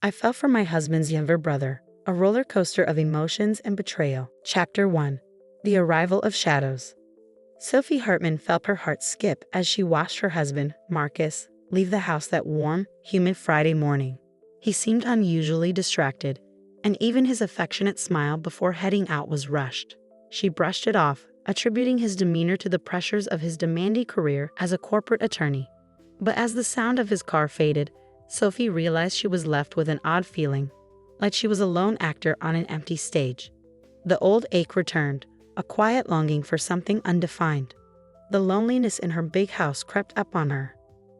I fell for my husband's younger brother, a roller coaster of emotions and betrayal. Chapter 1. The Arrival of Shadows. Sophie Hartman felt her heart skip as she watched her husband, Marcus, leave the house that warm, humid Friday morning. He seemed unusually distracted, and even his affectionate smile before heading out was rushed. She brushed it off, attributing his demeanor to the pressures of his demanding career as a corporate attorney. But as the sound of his car faded, Sophie realized she was left with an odd feeling, like she was a lone actor on an empty stage. The old ache returned, a quiet longing for something undefined. The loneliness in her big house crept up on her,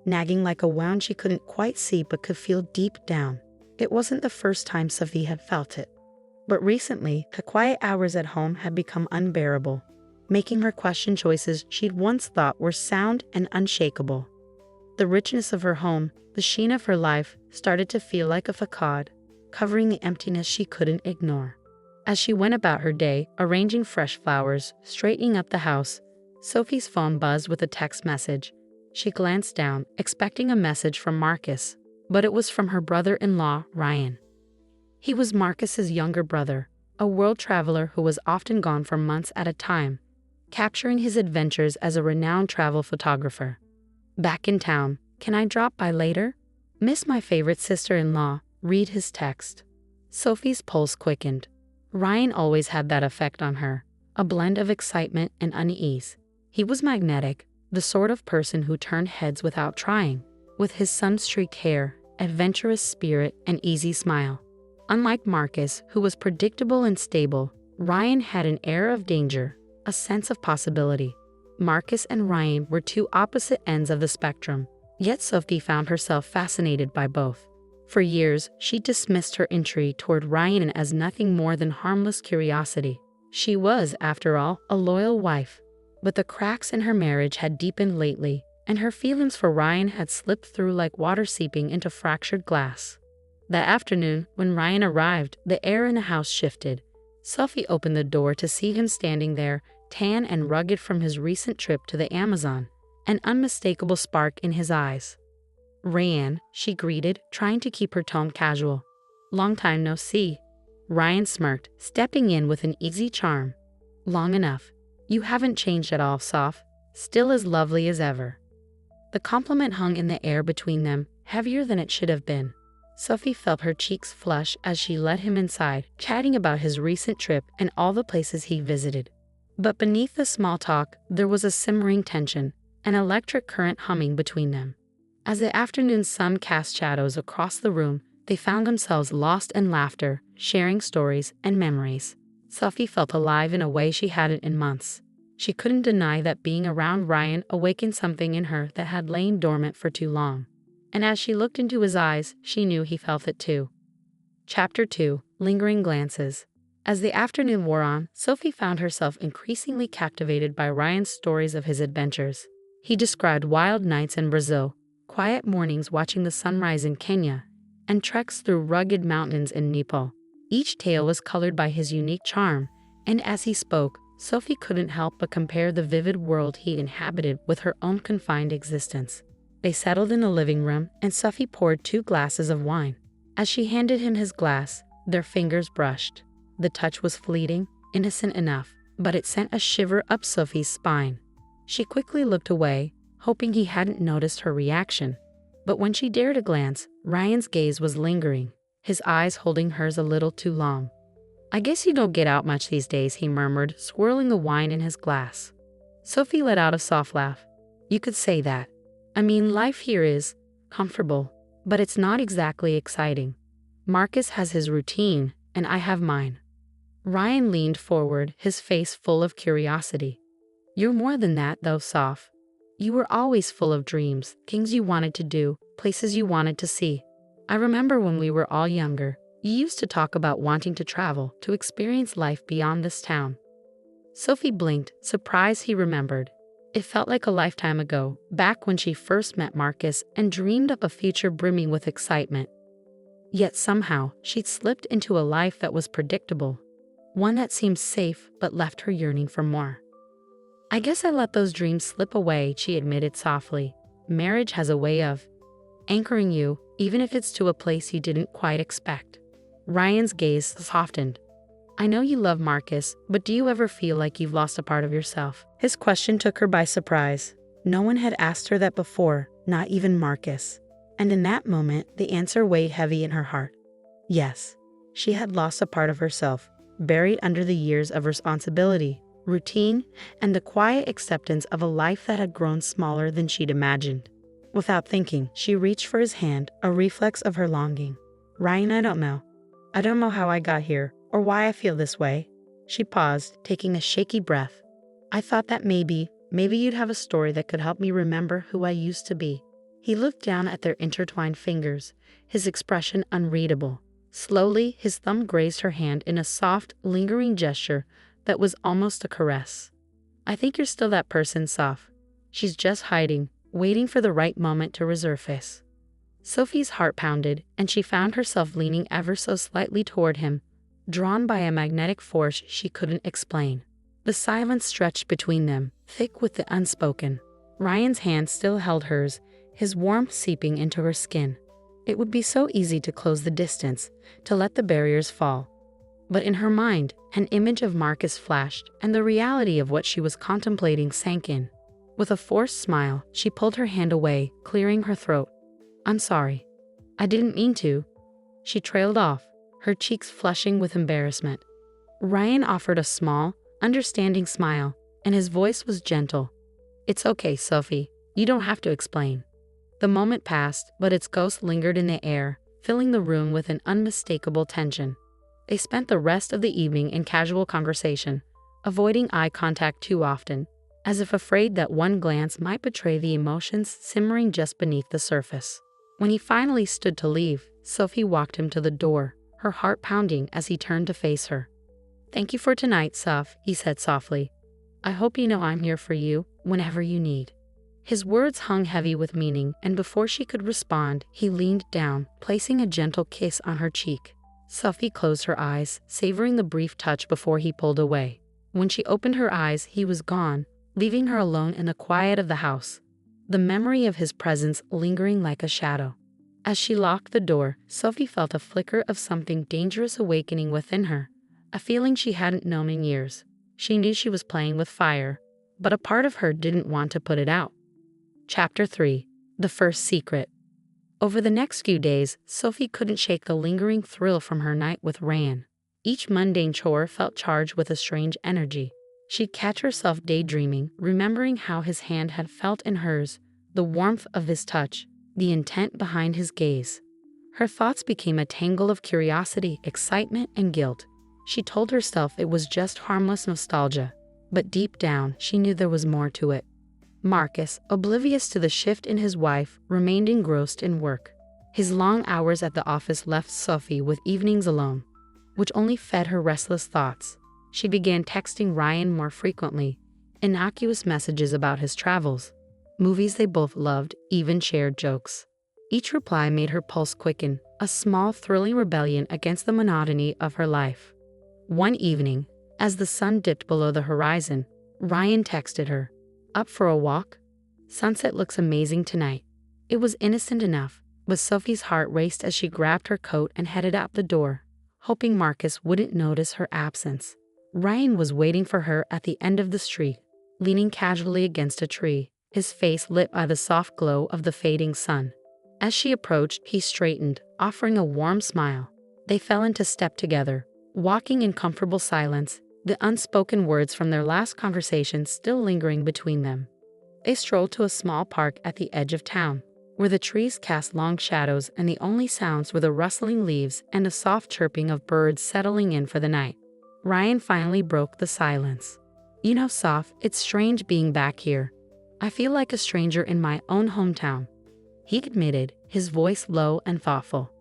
nagging like a wound she couldn't quite see but could feel deep down. It wasn't the first time Sophie had felt it, but recently, the quiet hours at home had become unbearable, making her question choices she'd once thought were sound and unshakable. The richness of her home, the sheen of her life, started to feel like a facade, covering the emptiness she couldn't ignore. As she went about her day, arranging fresh flowers, straightening up the house, Sophie's phone buzzed with a text message. She glanced down, expecting a message from Marcus, but it was from her brother-in-law, Ryan. He was Marcus's younger brother, a world traveler who was often gone for months at a time, capturing his adventures as a renowned travel photographer. Back in town, can I drop by later? Miss my favorite sister-in-law, read his text. Sophie's pulse quickened. Ryan always had that effect on her, a blend of excitement and unease. He was magnetic, the sort of person who turned heads without trying, with his sun-streaked hair, adventurous spirit, and easy smile. Unlike Marcus, who was predictable and stable, Ryan had an air of danger, a sense of possibility. Marcus and Ryan were two opposite ends of the spectrum, yet Sophie found herself fascinated by both. For years, she dismissed her intrigue toward Ryan as nothing more than harmless curiosity. She was, after all, a loyal wife. But the cracks in her marriage had deepened lately, and her feelings for Ryan had slipped through like water seeping into fractured glass. That afternoon, when Ryan arrived, the air in the house shifted. Sophie opened the door to see him standing there, tan and rugged from his recent trip to the Amazon, an unmistakable spark in his eyes. "Ryan," she greeted, trying to keep her tone casual. "Long time no see." Ryan smirked, stepping in with an easy charm. "Long enough. You haven't changed at all, Soph. Still as lovely as ever." The compliment hung in the air between them, heavier than it should have been. Sophie felt her cheeks flush as she led him inside, chatting about his recent trip and all the places he visited. But beneath the small talk, there was a simmering tension, an electric current humming between them. As the afternoon sun cast shadows across the room, they found themselves lost in laughter, sharing stories and memories. Sophie felt alive in a way she hadn't in months. She couldn't deny that being around Ryan awakened something in her that had lain dormant for too long. And as she looked into his eyes, she knew he felt it too. Chapter 2. Lingering Glances. As the afternoon wore on, Sophie found herself increasingly captivated by Ryan's stories of his adventures. He described wild nights in Brazil, quiet mornings watching the sunrise in Kenya, and treks through rugged mountains in Nepal. Each tale was colored by his unique charm, and as he spoke, Sophie couldn't help but compare the vivid world he inhabited with her own confined existence. They settled in the living room, and Sophie poured 2 glasses of wine. As she handed him his glass, their fingers brushed. The touch was fleeting, innocent enough, but it sent a shiver up Sophie's spine. She quickly looked away, hoping he hadn't noticed her reaction. But when she dared a glance, Ryan's gaze was lingering, his eyes holding hers a little too long. "I guess you don't get out much these days," he murmured, swirling the wine in his glass. Sophie let out a soft laugh. "You could say that. I mean, life here is comfortable, but it's not exactly exciting. Marcus has his routine, and I have mine." Ryan leaned forward, his face full of curiosity. "You're more than that, though, Soph. You were always full of dreams, things you wanted to do, places you wanted to see. I remember when we were all younger, you used to talk about wanting to travel, to experience life beyond this town." Sophie blinked, surprised he remembered. It felt like a lifetime ago, back when she first met Marcus and dreamed up a future brimming with excitement. Yet somehow, she'd slipped into a life that was predictable, one that seemed safe but left her yearning for more. "I guess I let those dreams slip away," she admitted softly. "Marriage has a way of anchoring you, even if it's to a place you didn't quite expect. Ryan's gaze softened. I know you love Marcus, but do you ever feel like you've lost a part of yourself? His question took her by surprise. No one had asked her that before, not even Marcus. And in that moment, the answer weighed heavy in her heart. Yes, she had lost a part of herself, buried under the years of responsibility, routine, and the quiet acceptance of a life that had grown smaller than she'd imagined. Without thinking, she reached for his hand, a reflex of her longing. Ryan, I don't know. I don't know how I got here, or why I feel this way. She paused, taking a shaky breath. I thought that maybe you'd have a story that could help me remember who I used to be. He looked down at their intertwined fingers, his expression unreadable. Slowly, his thumb grazed her hand in a soft, lingering gesture that was almost a caress. I think you're still that person, Soph. She's just hiding, waiting for the right moment to resurface. Sophie's heart pounded, and she found herself leaning ever so slightly toward him, drawn by a magnetic force she couldn't explain. The silence stretched between them, thick with the unspoken. Ryan's hand still held hers, his warmth seeping into her skin. It would be so easy to close the distance, to let the barriers fall. But in her mind, an image of Marcus flashed, and the reality of what she was contemplating sank in. With a forced smile, she pulled her hand away, clearing her throat. I'm sorry. I didn't mean to. She trailed off, her cheeks flushing with embarrassment. Ryan offered a small, understanding smile, and his voice was gentle. It's okay, Sophie. You don't have to explain. The moment passed, but its ghost lingered in the air, filling the room with an unmistakable tension. They spent the rest of the evening in casual conversation, avoiding eye contact too often, as if afraid that one glance might betray the emotions simmering just beneath the surface. When he finally stood to leave, Sophie walked him to the door, her heart pounding as he turned to face her. Thank you for tonight, Soph, he said softly. I hope you know I'm here for you, whenever you need. His words hung heavy with meaning, and before she could respond, he leaned down, placing a gentle kiss on her cheek. Sophie closed her eyes, savoring the brief touch before he pulled away. When she opened her eyes, he was gone, leaving her alone in the quiet of the house, the memory of his presence lingering like a shadow. As she locked the door, Sophie felt a flicker of something dangerous awakening within her, a feeling she hadn't known in years. She knew she was playing with fire, but a part of her didn't want to put it out. Chapter 3. The First Secret. Over the next few days, Sophie couldn't shake the lingering thrill from her night with Ryan. Each mundane chore felt charged with a strange energy. She'd catch herself daydreaming, remembering how his hand had felt in hers, the warmth of his touch, the intent behind his gaze. Her thoughts became a tangle of curiosity, excitement, and guilt. She told herself it was just harmless nostalgia, but deep down, she knew there was more to it. Marcus, oblivious to the shift in his wife, remained engrossed in work. His long hours at the office left Sophie with evenings alone, which only fed her restless thoughts. She began texting Ryan more frequently, innocuous messages about his travels, movies they both loved, even shared jokes. Each reply made her pulse quicken, a small, thrilling rebellion against the monotony of her life. One evening, as the sun dipped below the horizon, Ryan texted her, "Up for a walk? Sunset looks amazing tonight." It was innocent enough, but Sophie's heart raced as she grabbed her coat and headed out the door, hoping Marcus wouldn't notice her absence. Ryan was waiting for her at the end of the street, leaning casually against a tree, his face lit by the soft glow of the fading sun. As she approached, he straightened, offering a warm smile. They fell into step together, walking in comfortable silence, the unspoken words from their last conversation still lingering between them. They strolled to a small park at the edge of town, where the trees cast long shadows and the only sounds were the rustling leaves and the soft chirping of birds settling in for the night. Ryan finally broke the silence. You know, Soph, it's strange being back here. I feel like a stranger in my own hometown, he admitted, his voice low and thoughtful.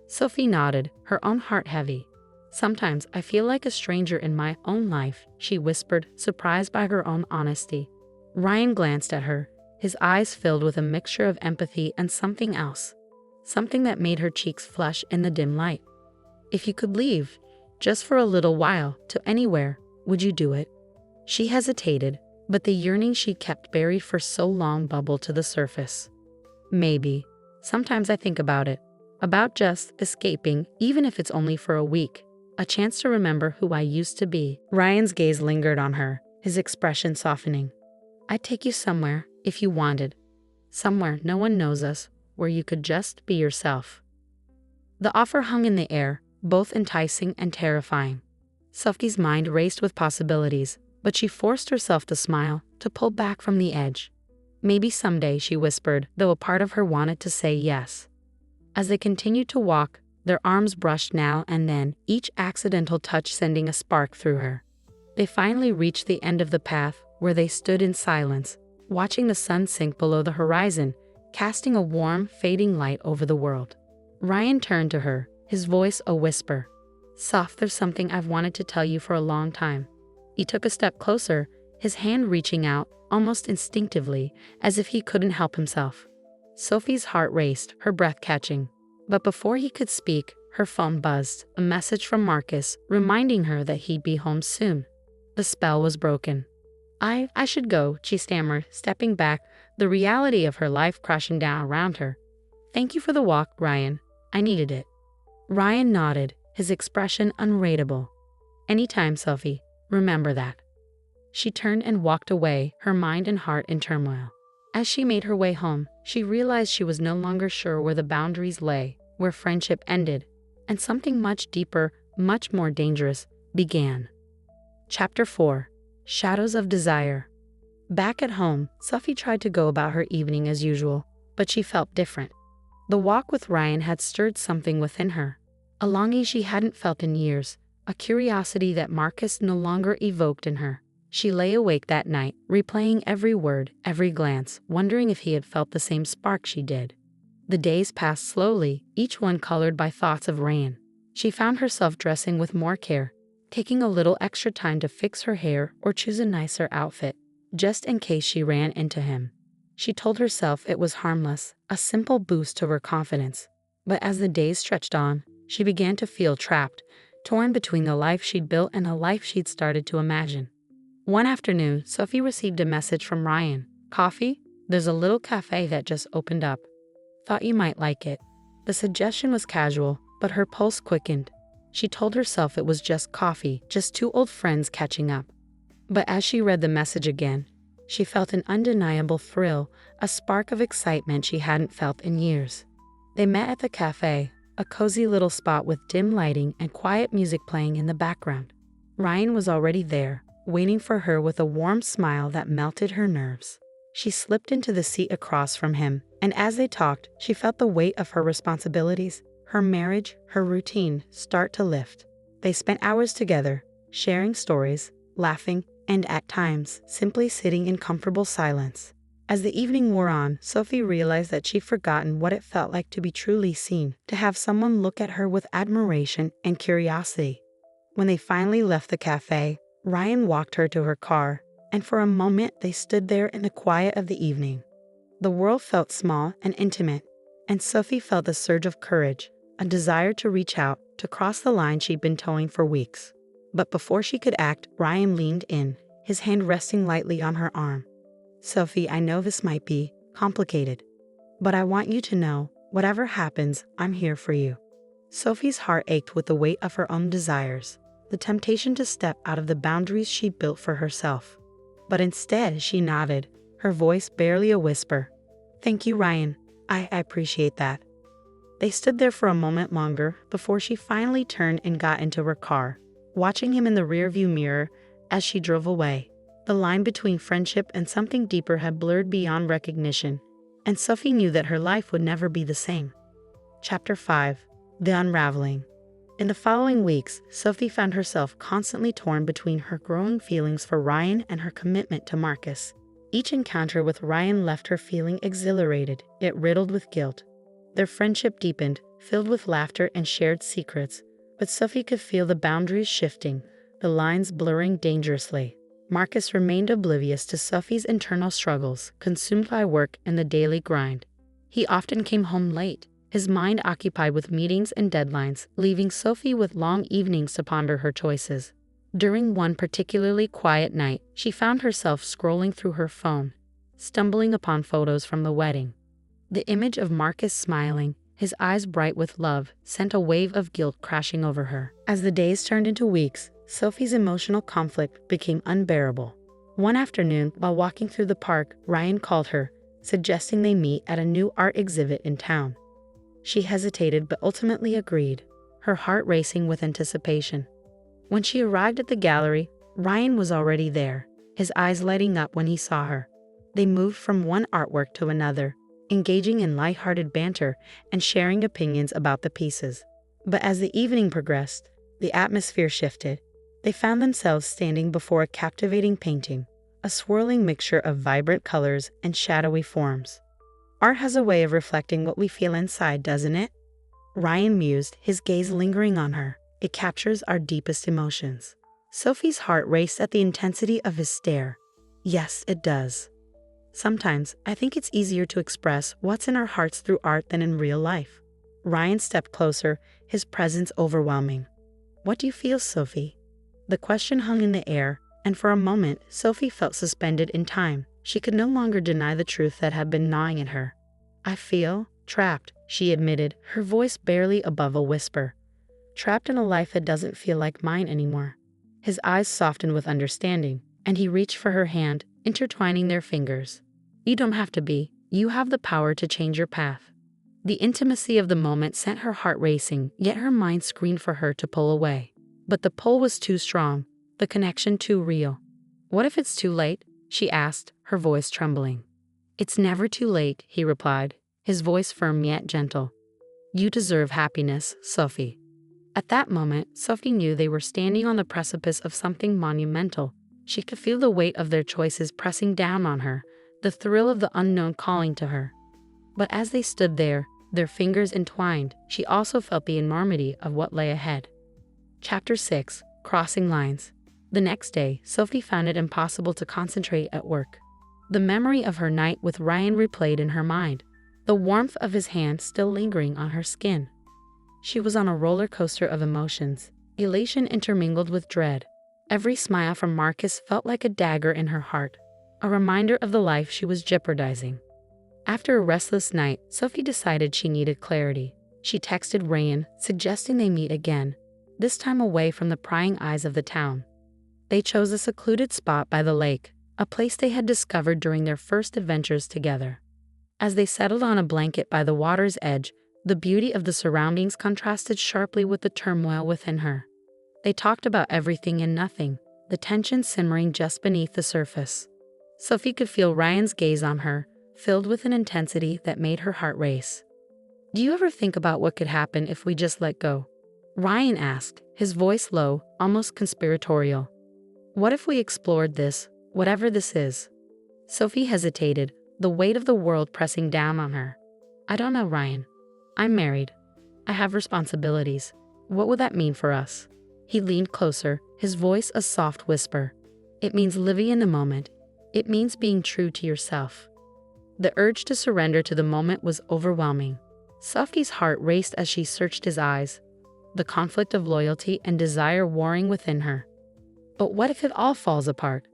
Sophie nodded, her own heart heavy. Sometimes I feel like a stranger in my own life, she whispered, surprised by her own honesty. Ryan glanced at her, his eyes filled with a mixture of empathy and something else, something that made her cheeks flush in the dim light. If you could leave, just for a little while, to anywhere, would you do it? She hesitated, but the yearning she'd kept buried for so long bubbled to the surface. Maybe. Sometimes I think about it, about just escaping, even if it's only for a week. A chance to remember who I used to be. Ryan's gaze lingered on her, his expression softening. I'd take you somewhere, if you wanted. Somewhere no one knows us, where you could just be yourself. The offer hung in the air, both enticing and terrifying. Sophie's mind raced with possibilities, but she forced herself to smile, to pull back from the edge. Maybe someday, she whispered, though a part of her wanted to say yes. As they continued to walk, their arms brushed now and then, each accidental touch sending a spark through her. They finally reached the end of the path, where they stood in silence, watching the sun sink below the horizon, casting a warm, fading light over the world. Ryan turned to her, his voice a whisper. Soph, there's something I've wanted to tell you for a long time. He took a step closer, his hand reaching out, almost instinctively, as if he couldn't help himself. Sophie's heart raced, her breath catching. But before he could speak, her phone buzzed, a message from Marcus, reminding her that he'd be home soon. The spell was broken. I should go, she stammered, stepping back, the reality of her life crashing down around her. Thank you for the walk, Ryan. I needed it. Ryan nodded, his expression unreadable. Anytime, Sophie. Remember that. She turned and walked away, her mind and heart in turmoil. As she made her way home, she realized she was no longer sure where the boundaries lay, where friendship ended, and something much deeper, much more dangerous, began. Chapter 4. Shadows of Desire. Back at home, Sophie tried to go about her evening as usual, but she felt different. The walk with Ryan had stirred something within her, a longing she hadn't felt in years, a curiosity that Marcus no longer evoked in her. She lay awake that night, replaying every word, every glance, wondering if he had felt the same spark she did. The days passed slowly, each one colored by thoughts of Ryan. She found herself dressing with more care, taking a little extra time to fix her hair or choose a nicer outfit, just in case she ran into him. She told herself it was harmless, a simple boost to her confidence. But as the days stretched on, she began to feel trapped, torn between the life she'd built and the life she'd started to imagine. One afternoon, Sophie received a message from Ryan. Coffee? There's a little cafe that just opened up. Thought you might like it. The suggestion was casual, but her pulse quickened. She told herself it was just coffee, just two old friends catching up. But as she read the message again, she felt an undeniable thrill, a spark of excitement she hadn't felt in years. They met at the cafe, a cozy little spot with dim lighting and quiet music playing in the background. Ryan was already there, waiting for her with a warm smile that melted her nerves. She slipped into the seat across from him, and as they talked, she felt the weight of her responsibilities, her marriage, her routine start to lift. They spent hours together, sharing stories, laughing, and at times, simply sitting in comfortable silence. As the evening wore on, Sophie realized that she'd forgotten what it felt like to be truly seen, to have someone look at her with admiration and curiosity. When they finally left the cafe, Ryan walked her to her car, and for a moment they stood there in the quiet of the evening. The world felt small and intimate, and Sophie felt a surge of courage, a desire to reach out, to cross the line she'd been towing for weeks. But before she could act, Ryan leaned in, his hand resting lightly on her arm. Sophie, I know this might be complicated, but I want you to know, whatever happens, I'm here for you. Sophie's heart ached with the weight of her own desires, the temptation to step out of the boundaries she'd built for herself. But instead, she nodded, her voice barely a whisper. Thank you, Ryan. I appreciate that. They stood there for a moment longer before she finally turned and got into her car, watching him in the rearview mirror as she drove away. The line between friendship and something deeper had blurred beyond recognition, and Sophie knew that her life would never be the same. Chapter 5. The Unraveling. In the following weeks, Sophie found herself constantly torn between her growing feelings for Ryan and her commitment to Marcus. Each encounter with Ryan left her feeling exhilarated, yet riddled with guilt. Their friendship deepened, filled with laughter and shared secrets, but Sophie could feel the boundaries shifting, the lines blurring dangerously. Marcus remained oblivious to Sophie's internal struggles, consumed by work and the daily grind. He often came home late, his mind occupied with meetings and deadlines, leaving Sophie with long evenings to ponder her choices. During one particularly quiet night, she found herself scrolling through her phone, stumbling upon photos from the wedding. The image of Marcus smiling, His eyes bright with love sent a wave of guilt crashing over her. As the days turned into weeks, Sophie's emotional conflict became unbearable. One afternoon, while walking through the park, Ryan called her, suggesting they meet at a new art exhibit in town. She hesitated but ultimately agreed, her heart racing with anticipation. When she arrived at the gallery, Ryan was already there, his eyes lighting up when he saw her. They moved from one artwork to another, engaging in light-hearted banter and sharing opinions about the pieces. But as the evening progressed, the atmosphere shifted. They found themselves standing before a captivating painting, a swirling mixture of vibrant colors and shadowy forms. Art has a way of reflecting what we feel inside, doesn't it? Ryan mused, his gaze lingering on her. It captures our deepest emotions. Sophie's heart raced at the intensity of his stare. Yes, it does. Sometimes, I think it's easier to express what's in our hearts through art than in real life. Ryan stepped closer, his presence overwhelming. What do you feel, Sophie? The question hung in the air, and for a moment, Sophie felt suspended in time. She could no longer deny the truth that had been gnawing at her. I feel trapped, she admitted, her voice barely above a whisper. Trapped in a life that doesn't feel like mine anymore. His eyes softened with understanding, and he reached for her hand, intertwining their fingers. You don't have to be. You have the power to change your path. The intimacy of the moment sent her heart racing, yet her mind screamed for her to pull away. But the pull was too strong, the connection too real. What if it's too late? She asked, her voice trembling. It's never too late, he replied, his voice firm yet gentle. You deserve happiness, Sophie. At that moment, Sophie knew they were standing on the precipice of something monumental. She could feel the weight of their choices pressing down on her, the thrill of the unknown calling to her. But as they stood there, their fingers entwined, she also felt the enormity of what lay ahead. Chapter 6. Crossing Lines. The next day, Sophie found it impossible to concentrate at work. The memory of her night with Ryan replayed in her mind, the warmth of his hand still lingering on her skin. She was on a roller coaster of emotions, elation intermingled with dread. Every smile from Marcus felt like a dagger in her heart, a reminder of the life she was jeopardizing. After a restless night, Sophie decided she needed clarity. She texted Ryan, suggesting they meet again, this time away from the prying eyes of the town. They chose a secluded spot by the lake, a place they had discovered during their first adventures together. As they settled on a blanket by the water's edge, the beauty of the surroundings contrasted sharply with the turmoil within her. They talked about everything and nothing, the tension simmering just beneath the surface. Sophie could feel Ryan's gaze on her, filled with an intensity that made her heart race. Do you ever think about what could happen if we just let go? Ryan asked, his voice low, almost conspiratorial. What if we explored this, whatever this is? Sophie hesitated, the weight of the world pressing down on her. I don't know, Ryan. I'm married. I have responsibilities. What would that mean for us? He leaned closer, his voice a soft whisper. It means living in the moment. It means being true to yourself. The urge to surrender to the moment was overwhelming. Sophie's heart raced as she searched his eyes, the conflict of loyalty and desire warring within her. But what if it all falls apart?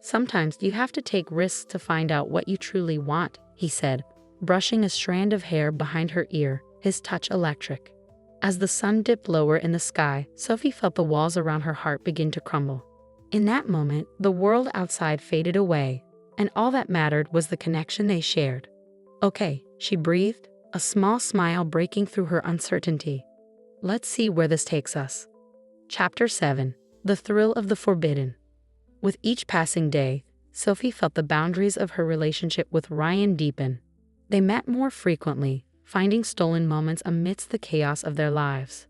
Sometimes you have to take risks to find out what you truly want, he said, brushing a strand of hair behind her ear, his touch electric. As the sun dipped lower in the sky, Sophie felt the walls around her heart begin to crumble. In that moment, the world outside faded away, and all that mattered was the connection they shared. Okay, she breathed, a small smile breaking through her uncertainty. Let's see where this takes us. Chapter 7. The Thrill of the Forbidden. With each passing day, Sophie felt the boundaries of her relationship with Ryan deepen. They met more frequently, finding stolen moments amidst the chaos of their lives.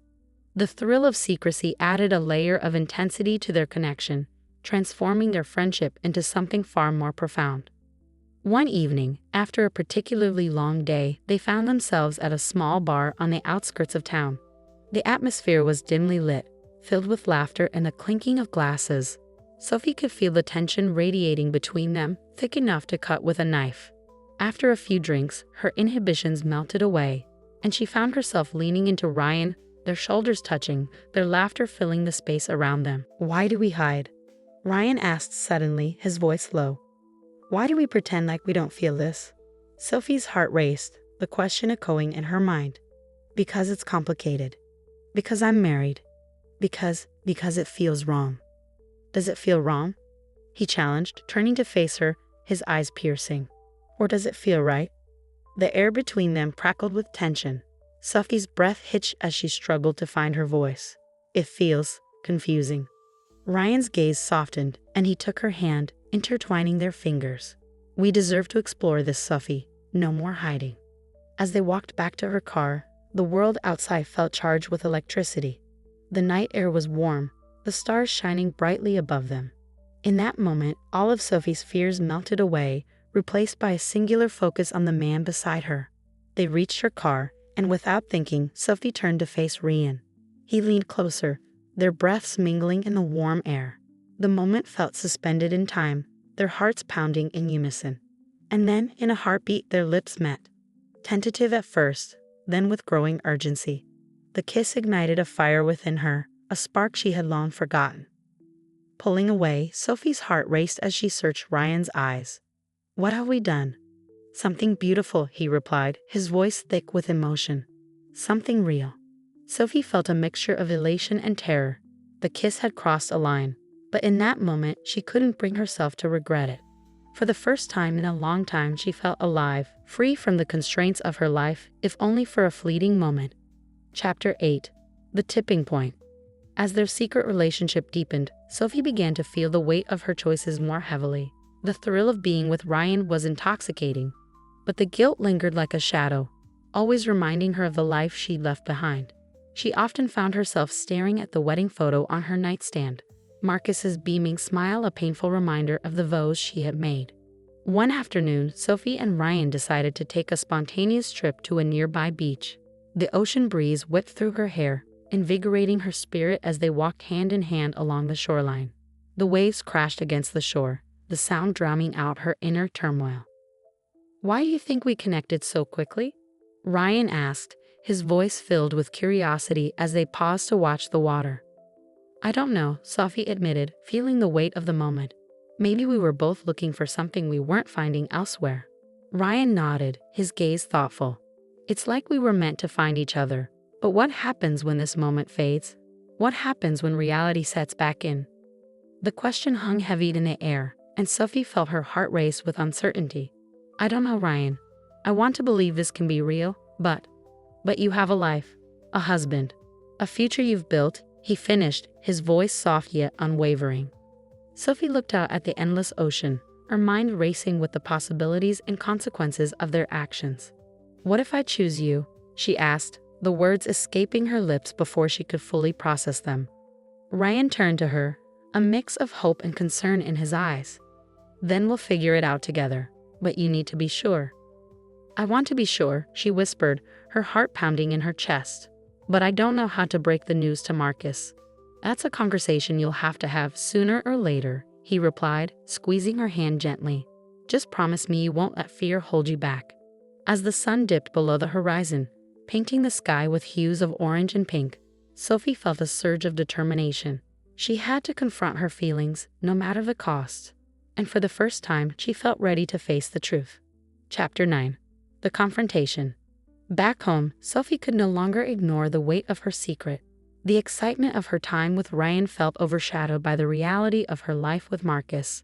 The thrill of secrecy added a layer of intensity to their connection, transforming their friendship into something far more profound. One evening, after a particularly long day, they found themselves at a small bar on the outskirts of town. The atmosphere was dimly lit, filled with laughter and the clinking of glasses. Sophie could feel the tension radiating between them, thick enough to cut with a knife. After a few drinks, her inhibitions melted away, and she found herself leaning into Ryan, their shoulders touching, their laughter filling the space around them. Why do we hide? Ryan asked suddenly, his voice low. Why do we pretend like we don't feel this? Sophie's heart raced, the question echoing in her mind. Because it's complicated. Because I'm married. Because it feels wrong. Does it feel wrong? He challenged, turning to face her, his eyes piercing. Or does it feel right? The air between them crackled with tension. Sophie's breath hitched as she struggled to find her voice. It feels confusing. Ryan's gaze softened, and he took her hand, intertwining their fingers. We deserve to explore this, Sophie. No more hiding. As they walked back to her car, the world outside felt charged with electricity. The night air was warm, the stars shining brightly above them. In that moment, all of Sophie's fears melted away, replaced by a singular focus on the man beside her. They reached her car, and without thinking, Sophie turned to face Ryan. He leaned closer, their breaths mingling in the warm air. The moment felt suspended in time, their hearts pounding in unison. And then, in a heartbeat, their lips met. Tentative at first, then with growing urgency. The kiss ignited a fire within her, a spark she had long forgotten. Pulling away, Sophie's heart raced as she searched Ryan's eyes. What have we done? Something beautiful, he replied, his voice thick with emotion. Something real. Sophie felt a mixture of elation and terror. The kiss had crossed a line, but in that moment she couldn't bring herself to regret it. For the first time in a long time she felt alive, free from the constraints of her life, if only for a fleeting moment. Chapter 8. The Tipping Point. As their secret relationship deepened, Sophie began to feel the weight of her choices more heavily. The thrill of being with Ryan was intoxicating, but the guilt lingered like a shadow, always reminding her of the life she'd left behind. She often found herself staring at the wedding photo on her nightstand, Marcus's beaming smile a painful reminder of the vows she had made. One afternoon, Sophie and Ryan decided to take a spontaneous trip to a nearby beach. The ocean breeze whipped through her hair, invigorating her spirit as they walked hand in hand along the shoreline. The waves crashed against the shore, the sound drowning out her inner turmoil. Why do you think we connected so quickly? Ryan asked, his voice filled with curiosity as they paused to watch the water. I don't know, Sophie admitted, feeling the weight of the moment. Maybe we were both looking for something we weren't finding elsewhere. Ryan nodded, his gaze thoughtful. It's like we were meant to find each other. But what happens when this moment fades? What happens when reality sets back in? The question hung heavy in the air, and Sophie felt her heart race with uncertainty. I don't know, Ryan. I want to believe this can be real, but you have a life, a husband, a future you've built, he finished, his voice soft yet unwavering. Sophie looked out at the endless ocean, her mind racing with the possibilities and consequences of their actions. What if I choose you? She asked, the words escaping her lips before she could fully process them. Ryan turned to her, a mix of hope and concern in his eyes. Then we'll figure it out together, but you need to be sure. I want to be sure, she whispered, her heart pounding in her chest. But I don't know how to break the news to Marcus. That's a conversation you'll have to have sooner or later, he replied, squeezing her hand gently. Just promise me you won't let fear hold you back. As the sun dipped below the horizon, painting the sky with hues of orange and pink, Sophie felt a surge of determination. She had to confront her feelings, no matter the cost. And for the first time, she felt ready to face the truth. Chapter 9. The Confrontation. Back home, Sophie could no longer ignore the weight of her secret. The excitement of her time with Ryan felt overshadowed by the reality of her life with Marcus.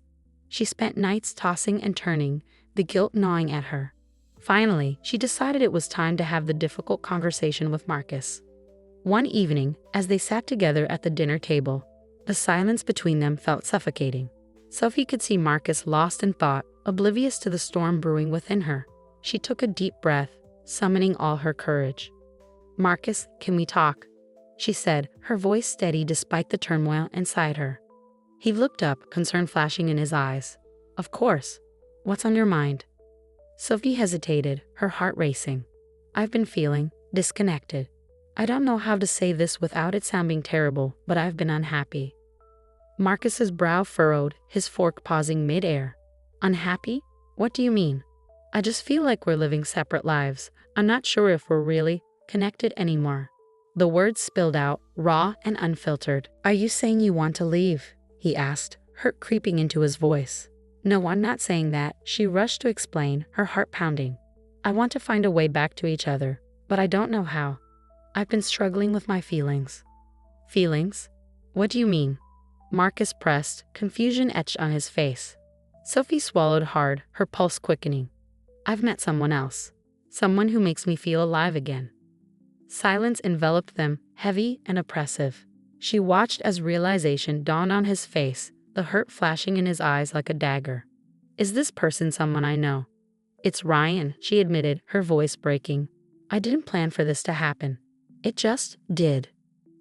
She spent nights tossing and turning, the guilt gnawing at her. Finally, she decided it was time to have the difficult conversation with Marcus. One evening, as they sat together at the dinner table, the silence between them felt suffocating. Sophie could see Marcus lost in thought, oblivious to the storm brewing within her. She took a deep breath, summoning all her courage. Marcus, can we talk? She said, her voice steady despite the turmoil inside her. He looked up, concern flashing in his eyes. Of course. What's on your mind? Sophie hesitated, her heart racing. I've been feeling disconnected. I don't know how to say this without it sounding terrible, but I've been unhappy. Marcus's brow furrowed, his fork pausing mid-air. Unhappy? What do you mean? I just feel like we're living separate lives. I'm not sure if we're really connected anymore. The words spilled out, raw and unfiltered. Are you saying you want to leave? He asked, hurt creeping into his voice. No, I'm not saying that, she rushed to explain, her heart pounding. I want to find a way back to each other, but I don't know how. I've been struggling with my feelings. Feelings? What do you mean? Marcus pressed, confusion etched on his face. Sophie swallowed hard, her pulse quickening. I've met someone else. Someone who makes me feel alive again. Silence enveloped them, heavy and oppressive. She watched as realization dawned on his face, the hurt flashing in his eyes like a dagger. Is this person someone I know? It's Ryan, she admitted, her voice breaking. I didn't plan for this to happen. It just did.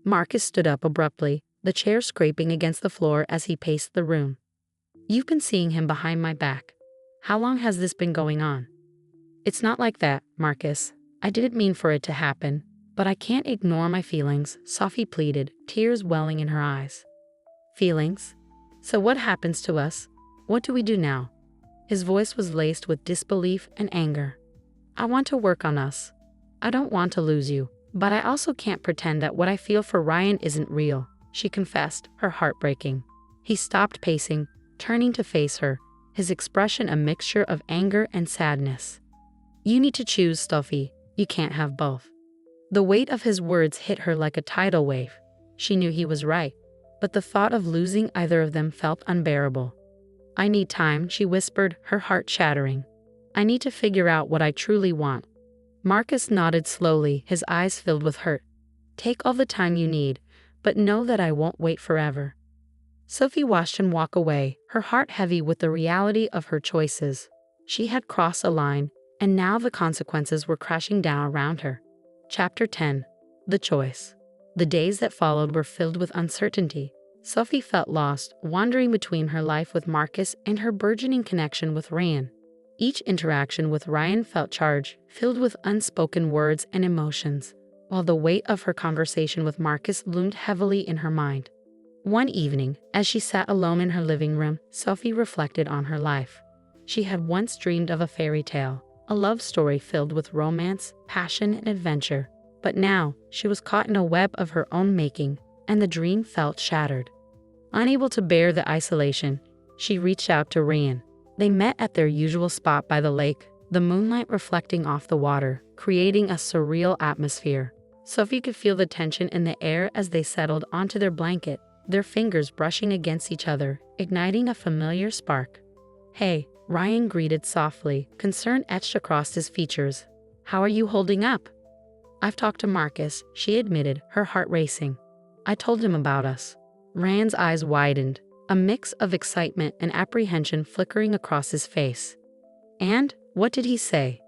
Marcus stood up abruptly, the chair scraping against the floor as he paced the room. You've been seeing him behind my back. How long has this been going on? It's not like that, Marcus. I didn't mean for it to happen, but I can't ignore my feelings, Sophie pleaded, tears welling in her eyes. Feelings? So what happens to us? What do we do now? His voice was laced with disbelief and anger. I want to work on us. I don't want to lose you, but I also can't pretend that what I feel for Ryan isn't real, she confessed, her heart breaking. He stopped pacing, turning to face her, his expression a mixture of anger and sadness. You need to choose, Sophie. You can't have both. The weight of his words hit her like a tidal wave. She knew he was right, but the thought of losing either of them felt unbearable. I need time, she whispered, her heart shattering. I need to figure out what I truly want. Marcus nodded slowly, his eyes filled with hurt. Take all the time you need, but know that I won't wait forever. Sophie watched him walk away, her heart heavy with the reality of her choices. She had crossed a line, and now the consequences were crashing down around her. Chapter 10. The Choice. The days that followed were filled with uncertainty. Sophie felt lost, wandering between her life with Marcus and her burgeoning connection with Ryan. Each interaction with Ryan felt charged, filled with unspoken words and emotions, while the weight of her conversation with Marcus loomed heavily in her mind. One evening, as she sat alone in her living room, Sophie reflected on her life. She had once dreamed of a fairy tale, a love story filled with romance, passion, and adventure. But now, she was caught in a web of her own making, and the dream felt shattered. Unable to bear the isolation, she reached out to Ryan. They met at their usual spot by the lake, the moonlight reflecting off the water, creating a surreal atmosphere. Sophie could feel the tension in the air as they settled onto their blanket, their fingers brushing against each other, igniting a familiar spark. Hey, Ryan greeted softly, concern etched across his features. How are you holding up? I've talked to Marcus, she admitted, her heart racing. I told him about us. Ryan's eyes widened, a mix of excitement and apprehension flickering across his face. And, what did he say?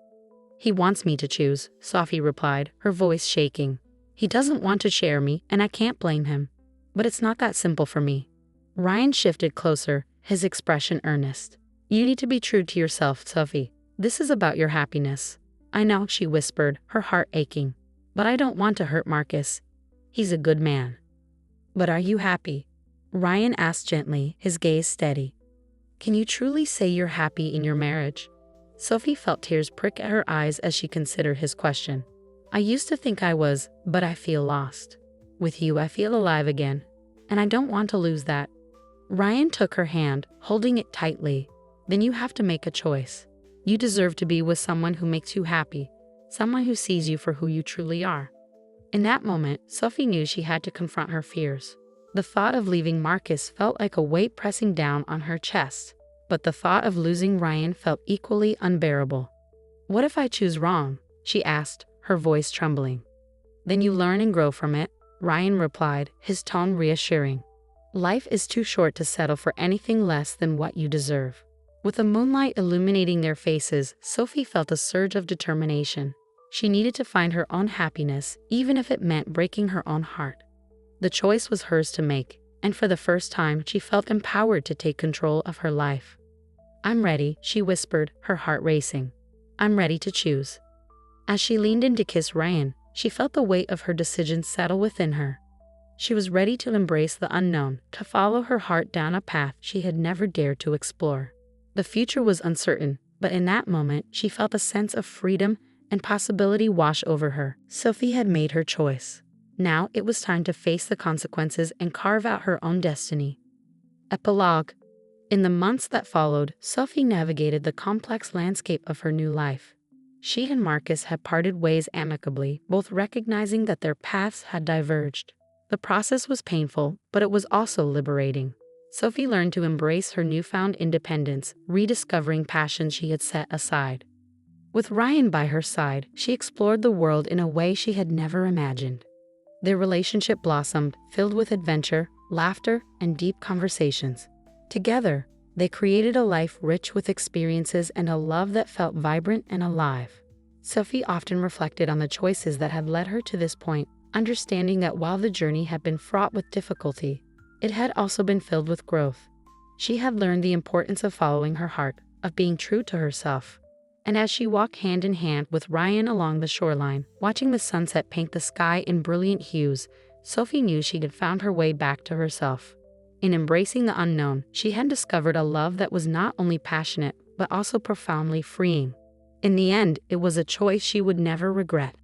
He wants me to choose, Sophie replied, her voice shaking. He doesn't want to share me, and I can't blame him. But it's not that simple for me. Ryan shifted closer, his expression earnest. You need to be true to yourself, Sophie. This is about your happiness. I know, she whispered, her heart aching. But I don't want to hurt Marcus. He's a good man. But are you happy? Ryan asked gently, his gaze steady. Can you truly say you're happy in your marriage? Sophie felt tears prick at her eyes as she considered his question. I used to think I was, but I feel lost. With you, I feel alive again, and I don't want to lose that. Ryan took her hand, holding it tightly. Then you have to make a choice. You deserve to be with someone who makes you happy, someone who sees you for who you truly are. In that moment, Sophie knew she had to confront her fears. The thought of leaving Marcus felt like a weight pressing down on her chest, but the thought of losing Ryan felt equally unbearable. What if I choose wrong? She asked, her voice trembling. Then you learn and grow from it, Ryan replied, his tone reassuring. Life is too short to settle for anything less than what you deserve. With the moonlight illuminating their faces, Sophie felt a surge of determination. She needed to find her own happiness, even if it meant breaking her own heart. The choice was hers to make, and for the first time, she felt empowered to take control of her life. I'm ready, she whispered, her heart racing. I'm ready to choose. As she leaned in to kiss Ryan, she felt the weight of her decision settle within her. She was ready to embrace the unknown, to follow her heart down a path she had never dared to explore. The future was uncertain, but in that moment, she felt a sense of freedom and possibility wash over her. Sophie had made her choice. Now it was time to face the consequences and carve out her own destiny. Epilogue. In the months that followed, Sophie navigated the complex landscape of her new life. She and Marcus had parted ways amicably, both recognizing that their paths had diverged. The process was painful, but it was also liberating. Sophie learned to embrace her newfound independence, rediscovering passions she had set aside. With Ryan by her side, she explored the world in a way she had never imagined. Their relationship blossomed, filled with adventure, laughter, and deep conversations. Together, they created a life rich with experiences and a love that felt vibrant and alive. Sophie often reflected on the choices that had led her to this point, understanding that while the journey had been fraught with difficulty, it had also been filled with growth. She had learned the importance of following her heart, of being true to herself. And as she walked hand in hand with Ryan along the shoreline, watching the sunset paint the sky in brilliant hues, Sophie knew she had found her way back to herself. In embracing the unknown, she had discovered a love that was not only passionate, but also profoundly freeing. In the end, it was a choice she would never regret.